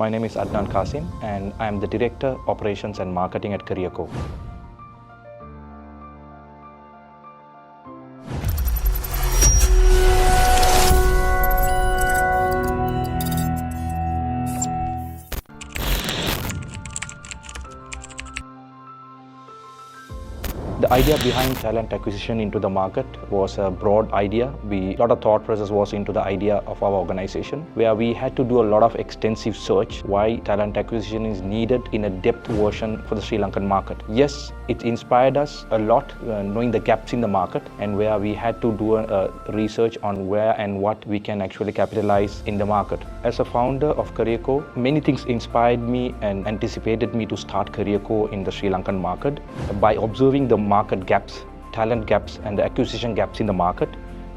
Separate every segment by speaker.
Speaker 1: My name is Adnan Cassim and I am the Director, Operations and Marketing at CareerCo. The idea behind talent acquisition into the market was a broad idea. A lot of thought process was into the idea of our organization, where we had to do a lot of extensive search why talent acquisition is needed in a depth version for the Sri Lankan market. Yes, it inspired us a lot knowing the gaps in the market, and where we had to do a research on where and what we can actually capitalize in the market. As a founder of CareerCo, many things inspired me and anticipated me to start CareerCo in the Sri Lankan market by observing the market gaps, talent gaps and the acquisition gaps in the market,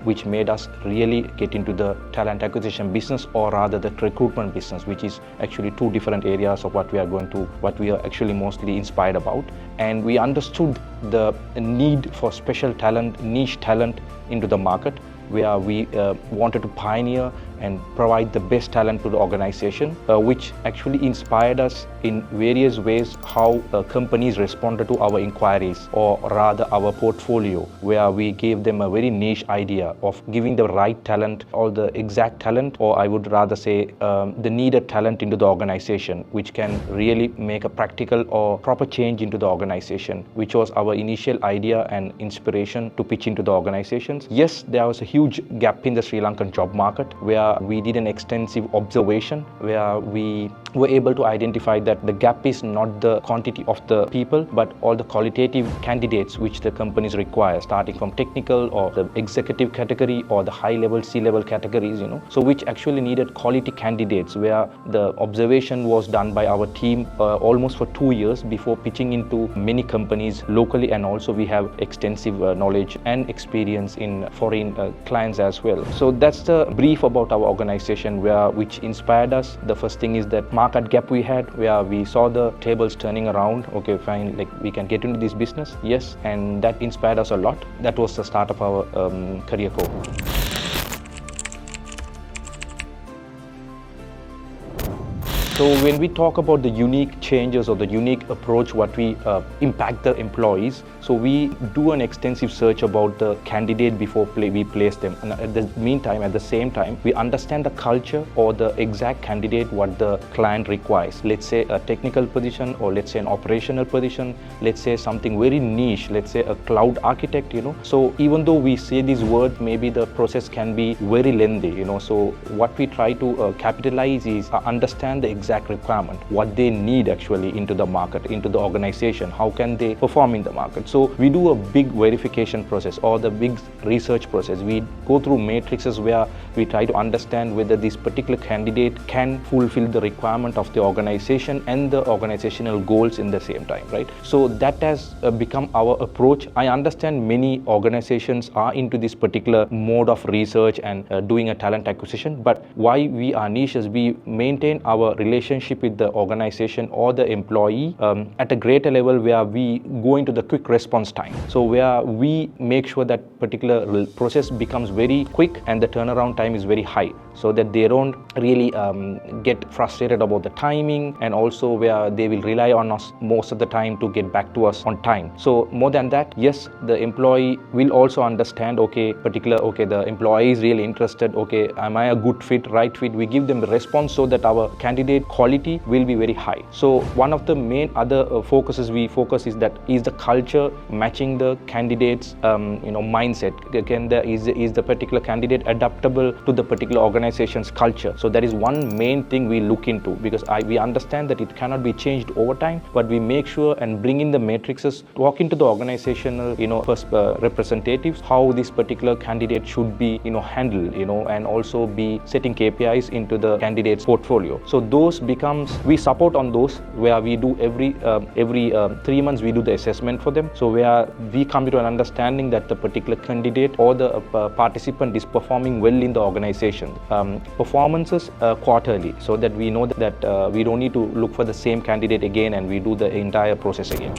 Speaker 1: which made us really get into the talent acquisition business, or rather the recruitment business, which is actually two different areas of what we are actually mostly inspired about. And we understood the need for special talent, niche talent into the market, where we wanted to pioneer and provide the best talent to the organization, which actually inspired us in various ways how companies responded to our inquiries, or rather our portfolio, where we gave them a very niche idea of giving the right talent, or the exact talent, or I would rather say the needed talent into the organization, which can really make a practical or proper change into the organization, which was our initial idea and inspiration to pitch into the organizations. Yes, there was a huge gap in the Sri Lankan job market, where we did an extensive observation, where we were able to identify that the gap is not the quantity of the people, but all the qualitative candidates which the companies require, starting from technical or the executive category or the high-level C-level categories, so which actually needed quality candidates, where the observation was done by our team almost for 2 years before pitching into many companies locally, and also we have extensive knowledge and experience in foreign clients as well. So that's the brief about our organization, which inspired us. The first thing is that market gap we had, where we saw the tables turning around. Okay, fine, like we can get into this business. Yes, and that inspired us a lot. That was the start of our CareerCo. So when we talk about the unique changes or the unique approach, what we impact the employees, so we do an extensive search about the candidate before we place them. And at the same time, we understand the culture or the exact candidate what the client requires. Let's say a technical position, or let's say an operational position, let's say something very niche, let's say a cloud architect, So even though we say these words, maybe the process can be very lengthy, So what we try to capitalize is understand the exact requirement, what they need actually into the market, into the organization, how can they perform in the market. So we do a big verification process, or the big research process. We go through matrices where we try to understand whether this particular candidate can fulfill the requirement of the organization and the organizational goals in the same time, right? So that has become our approach. I understand many organizations are into this particular mode of research and doing a talent acquisition, but why we are niche is we maintain our relationship with the organization or the employee at a greater level, where we go into the quick response time. So where we make sure that particular process becomes very quick and the turnaround time is very high, so that they don't really get frustrated about the timing, and also where they will rely on us most of the time to get back to us on time. So more than that, yes, the employee will also understand, the employee is really interested, am I a good fit, right fit? We give them the response so that our candidate quality will be very high. So one of the main other focuses we focus is the culture matching the candidate's mindset. Is the particular candidate adaptable to the particular organization's culture? So that is one main thing we look into, because we understand that it cannot be changed over time, but we make sure and bring in the matrices, talk into the organizational representatives how this particular candidate should be handled, and also be setting KPIs into the candidate's portfolio. So those we support on those, where we do every 3 months we do the assessment for them. So where we come to an understanding that the particular candidate or the participant is performing well in the organization. Performances quarterly, so that we know that we don't need to look for the same candidate again and we do the entire process again.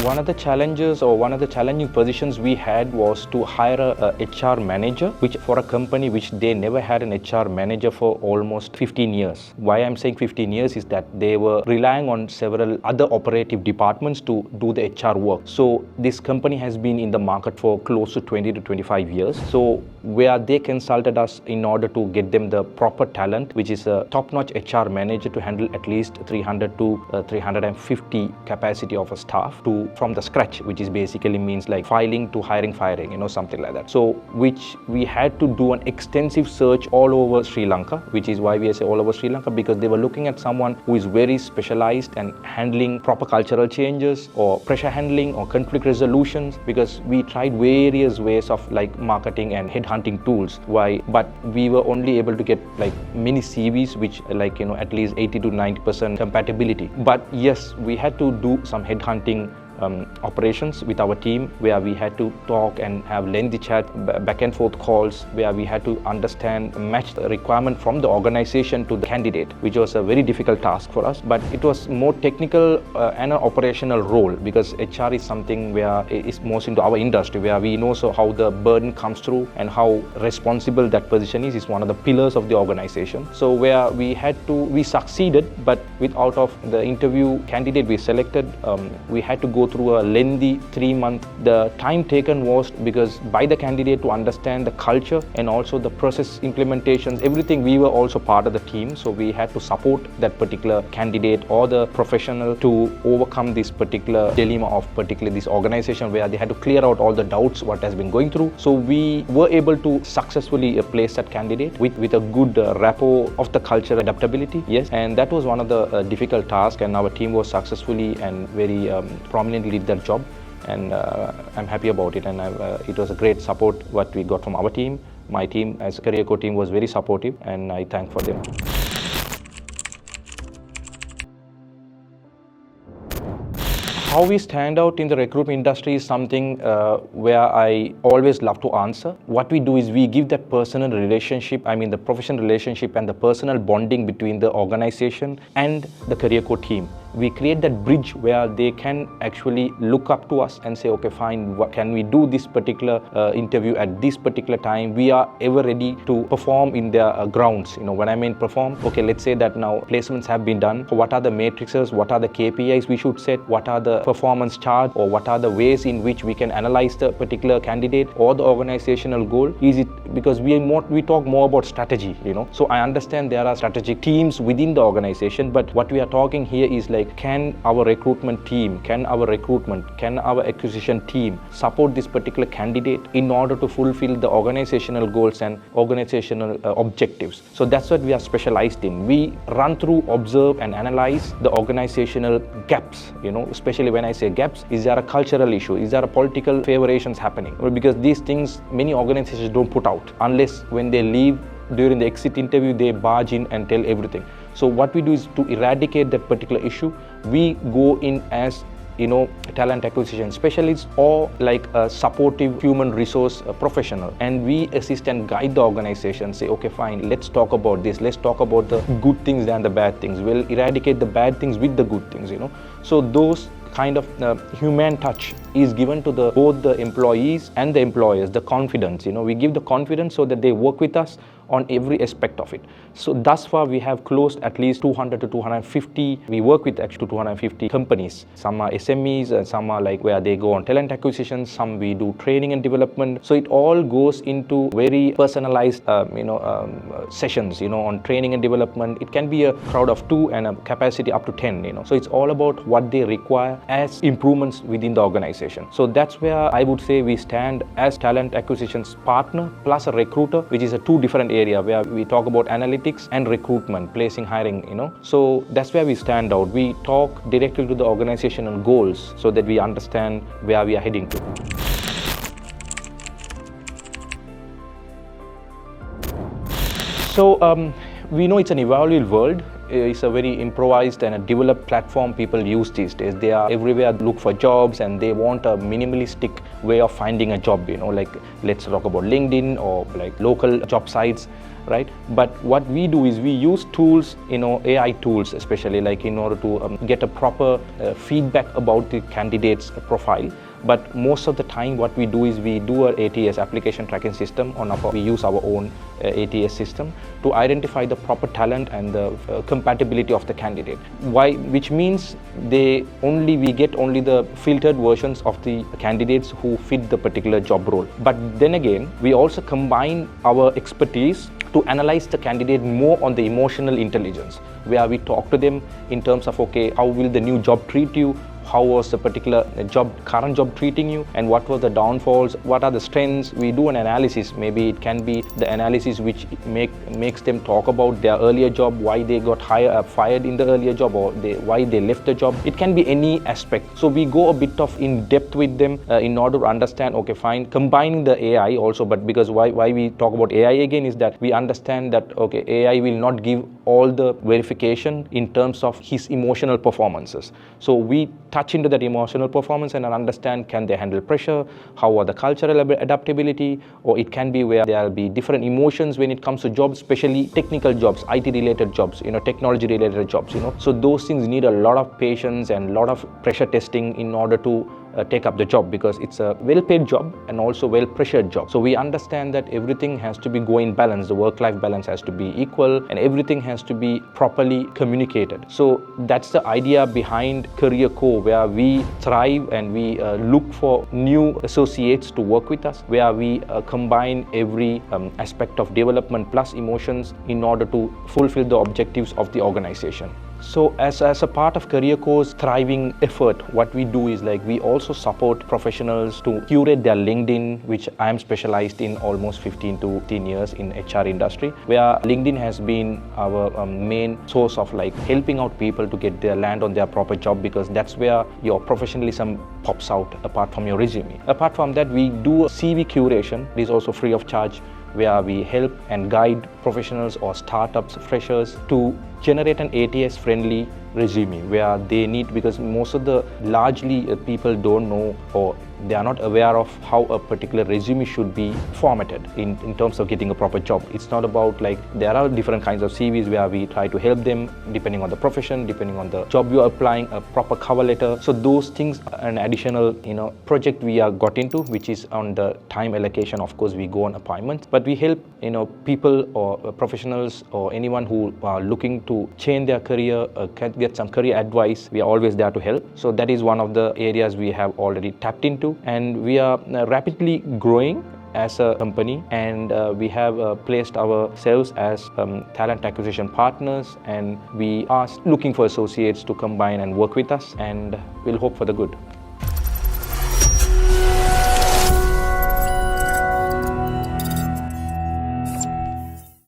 Speaker 1: One of the challenges or one of the challenging positions we had was to hire a HR manager, which for a company which they never had an HR manager for almost 15 years. Why I'm saying 15 years is that they were relying on several other operative departments to do the HR work. So this company has been in the market for close to 20 to 25 years. So where they consulted us in order to get them the proper talent, which is a top-notch HR manager to handle at least 300 to 350 capacity of a staff from the scratch, which is basically means like filing to hiring, firing, something like that. So which we had to do an extensive search all over Sri Lanka, which is why we say all over Sri Lanka, because they were looking at someone who is very specialized and handling proper cultural changes or pressure handling or conflict resolutions, because we tried various ways of like marketing and headhunting tools. But we were only able to get like many CVs which like at least 80 to 90% compatibility. But yes, we had to do some headhunting operations with our team, where we had to talk and have lengthy chat, back and forth calls, where we had to understand, match the requirement from the organization to the candidate, which was a very difficult task for us. But it was more technical and an operational role, because HR is something where it's most into our industry, where we know so how the burden comes through and how responsible that position is one of the pillars of the organization. So where we succeeded, but out of the interview candidate we selected, we had to go through a lengthy 3-month. The time taken was because by the candidate to understand the culture and also the process implementations, everything. We were also part of the team, so we had to support that particular candidate or the professional to overcome this particular dilemma of particularly this organization, where they had to clear out all the doubts what has been going through. So we were able to successfully place that candidate with a good rapport of the culture adaptability. Yes, and that was one of the difficult tasks, and our team was successfully and very prominently did their job, and I'm happy about it. And it was a great support what we got from our team. My team as a career team was very supportive, and I thank for them. How we stand out in the recruitment industry is something where I always love to answer. What we do is we give that personal relationship, the professional relationship and the personal bonding between the organization and the career team. We create that bridge where they can actually look up to us and say, okay, fine, can we do this particular interview at this particular time? We are ever ready to perform in their grounds. When I mean perform, okay, let's say that now placements have been done. What are the matrices? What are the KPIs we should set? What are the performance charts, or what are the ways in which we can analyze the particular candidate or the organizational goal? Is it because we talk more about strategy, So I understand there are strategic teams within the organization, but what we are talking here is like, can our recruitment team, can our acquisition team support this particular candidate in order to fulfill the organizational goals and organizational objectives? So that's what we are specialized in. We run through, observe and analyze the organizational gaps, especially when I say gaps, is there a cultural issue? Is there a political favorations happening? Because these things many organizations don't put out, unless when they leave during the exit interview, they barge in and tell everything. So what we do is to eradicate that particular issue. We go in as talent acquisition specialists or like a supportive human resource professional, and we assist and guide the organization, say, okay, fine, let's talk about this, let's talk about the good things than the bad things, we'll eradicate the bad things with the good things. So those kind of human touch is given to both the employees and the employers, the confidence. We give the confidence so that they work with us on every aspect of it. So thus far we have closed at least 200 to 250. We work with actually 250 companies. Some are SMEs and some are like where they go on talent acquisition. Some we do training and development. So it all goes into very personalized sessions, on training and development. It can be a crowd of 2 and a capacity up to 10, So it's all about what they require as improvements within the organization. So that's where I would say we stand as talent acquisitions partner plus a recruiter, which is a 2 different area where we talk about analytics and recruitment, placing, hiring, So that's where we stand out. We talk directly to the organizational goals so that we understand where we are heading to. So we know it's an evolving world. is a very improvised and a developed platform people use these days. They are everywhere, look for jobs, and they want a minimalistic way of finding a job, like let's talk about LinkedIn or like local job sites, right? But what we do is we use tools, AI tools especially, like in order to get a proper feedback about the candidate's profile. But most of the time what we do is we do a ATS, application tracking system, we use our own ATS system to identify the proper talent and the compatibility of the candidate. Which means we get only the filtered versions of the candidates who fit the particular job role. But then again, we also combine our expertise to analyze the candidate more on the emotional intelligence, where we talk to them in terms of, okay, how will the new job treat you? How was the particular current job treating you, and what were the downfalls, what are the strengths? We do an analysis. Maybe it can be the analysis which makes them talk about their earlier job, why they got fired in the earlier job, or why they left the job. It can be any aspect. So we go a bit of in depth with them in order to understand, okay, fine, combining the AI also. But because why we talk about AI again is that we understand that, okay, AI will not give all the verification in terms of his emotional performances. So we touch into that emotional performance and understand, can they handle pressure, how are the cultural adaptability, or it can be where there will be different emotions when it comes to jobs, especially technical jobs, IT related jobs, technology related jobs, So those things need a lot of patience and a lot of pressure testing in order to take up the job, because it's a well-paid job and also well-pressured job. So we understand that everything has to be going balance, the work-life balance has to be equal, and everything has to be properly communicated. So that's the idea behind Career Co, where we thrive and we look for new associates to work with us, where we combine every aspect of development plus emotions in order to fulfill the objectives of the organization. So as a part of Career Co's thriving effort, what we do is like we also support professionals to curate their LinkedIn, which I am specialized in almost 15 to 18 years in HR industry, where LinkedIn has been our main source of like helping out people to get their land on their proper job, because that's where your professionalism pops out apart from your resume. Apart from that, we do CV curation. It is also free of charge, where we help and guide professionals or startups, freshers, to generate an ATS-friendly resume, where they need, because most of the largely people don't know, or they are not aware of how a particular resume should be formatted in terms of getting a proper job. It's not about like, there are different kinds of CVs where we try to help them depending on the profession, depending on the job you're applying, a proper cover letter. So those things, an additional project we are got into, which is on the time allocation. Of course, we go on appointments, but we help people or professionals or anyone who are looking to change their career, get some career advice. We are always there to help. So that is one of the areas we have already tapped into, and we are rapidly growing as a company, and we have placed ourselves as talent acquisition partners, and we are looking for associates to combine and work with us, and we'll hope for the good.